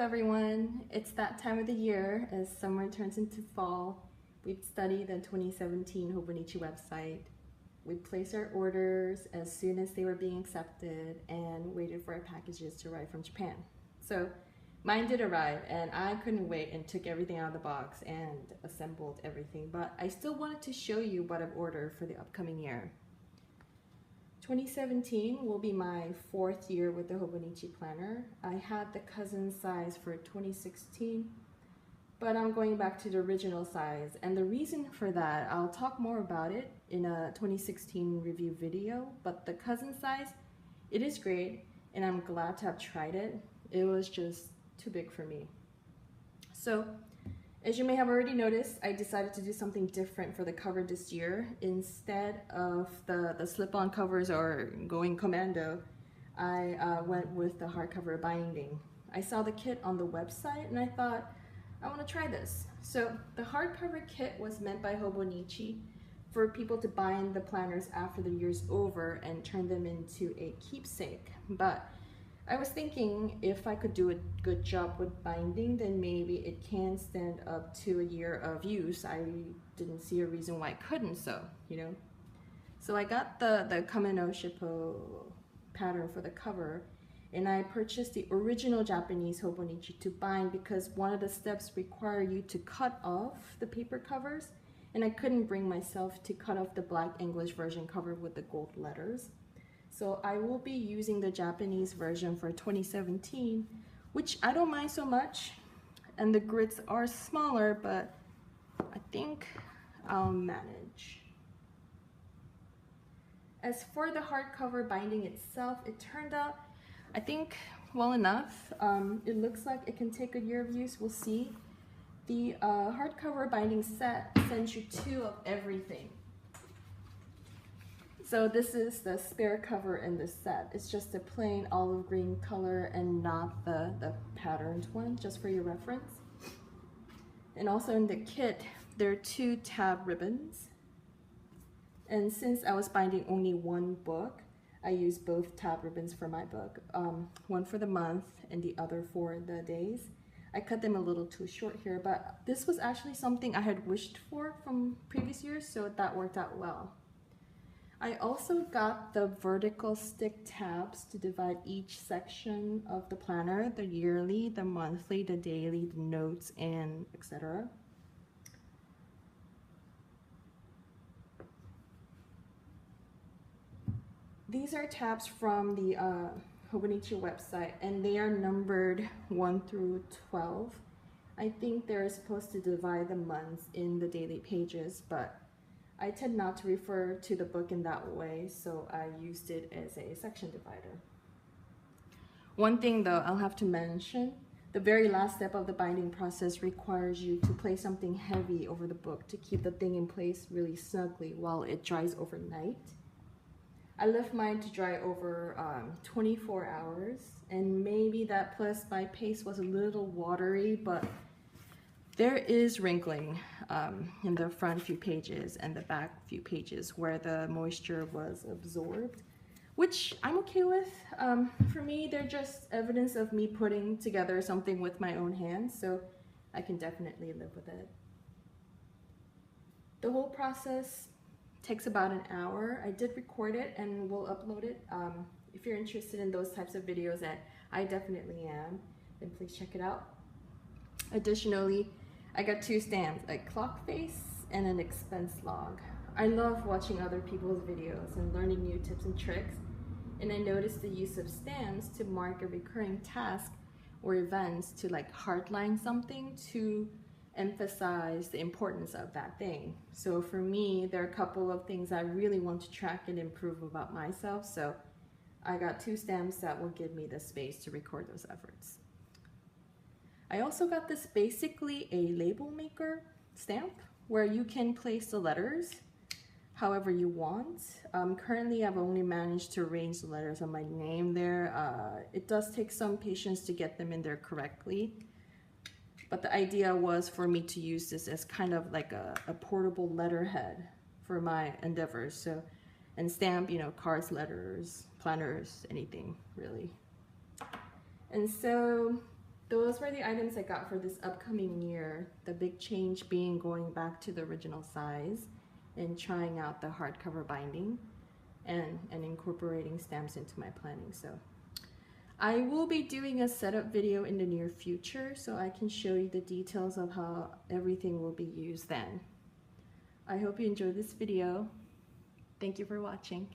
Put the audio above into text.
everyone. It's that time of the year as summer turns into fall. We've studied the 2017 Hobonichi website. We placed our orders as soon as they were being accepted and waited for our packages to arrive from Japan. So mine did arrive and I couldn't wait and took everything out of the box and assembled everything, but I still wanted to show you what I've ordered for the upcoming year. 2017 will be my 4th year with the Hobonichi planner. I had the cousin size for 2016, but I'm going back to the original size. And the reason for that, I'll talk more about it in a 2016 review video, but the cousin size, it is great and I'm glad to have tried it. It was just too big for me. So, as you may have already noticed, I decided to do something different for the cover this year. Instead of the slip-on covers or going commando, I went with the hardcover binding. I saw the kit on the website and I thought, I want to try this. So the hardcover kit was meant by Hobonichi for people to bind the planners after the year's over and turn them into a keepsake. But I was thinking if I could do a good job with binding, then maybe it can stand up to a year of use. I didn't see a reason why I couldn't, so. So I got the Kame no Shippo pattern for the cover, and I purchased the original Japanese Hobonichi to bind because one of the steps require you to cut off the paper covers, and I couldn't bring myself to cut off the black English version cover with the gold letters. So I will be using the Japanese version for 2017, which I don't mind so much. And the grids are smaller, but I think I'll manage. As for the hardcover binding itself, it turned out, I think, well enough. It looks like it can take a year of use, we'll see. The hardcover binding set sends you 2 of everything. So this is the spare cover in this set. It's just a plain olive green color and not the patterned one, just for your reference. And also in the kit, there are 2 tab ribbons. And since I was binding only one book, I used both tab ribbons for my book. One for the month and the other for the days. I cut them a little too short here, but this was actually something I had wished for from previous years, so that worked out well. I also got the vertical stick tabs to divide each section of the planner, the yearly, the monthly, the daily, the notes, and etc. These are tabs from the Hobonichi website, and they are numbered 1 through 12. I think they're supposed to divide the months in the daily pages, but I tend not to refer to the book in that way, so I used it as a section divider. One thing though I'll have to mention, the very last step of the binding process requires you to place something heavy over the book to keep the thing in place really snugly while it dries overnight. I left mine to dry over 24 hours, and maybe that plus my paste was a little watery, but there is wrinkling in the front few pages and the back few pages where the moisture was absorbed, which I'm okay with. For me, they're just evidence of me putting together something with my own hands, so I can definitely live with it. The whole process takes about an hour. I did record it and we'll upload it. If you're interested in those types of videos, that I definitely am, then please check it out. Additionally, I got 2 stamps, a clock face and an expense log. I love watching other people's videos and learning new tips and tricks, and I noticed the use of stamps to mark a recurring task or events to like hardline something to emphasize the importance of that thing. So for me, there are a couple of things I really want to track and improve about myself, so I got 2 stamps that will give me the space to record those efforts. I also got this basically a label maker stamp where you can place the letters however you want. Currently I've only managed to arrange the letters on my name there. It does take some patience to get them in there correctly, but the idea was for me to use this as kind of like a portable letterhead for my endeavors. So, and stamp, cards, letters, planners, anything really. And so those those were the items I got for this upcoming year. The big change being going back to the original size and trying out the hardcover binding and incorporating stamps into my planning. So I will be doing a setup video in the near future so I can show you the details of how everything will be used then. I hope you enjoyed this video. Thank you for watching.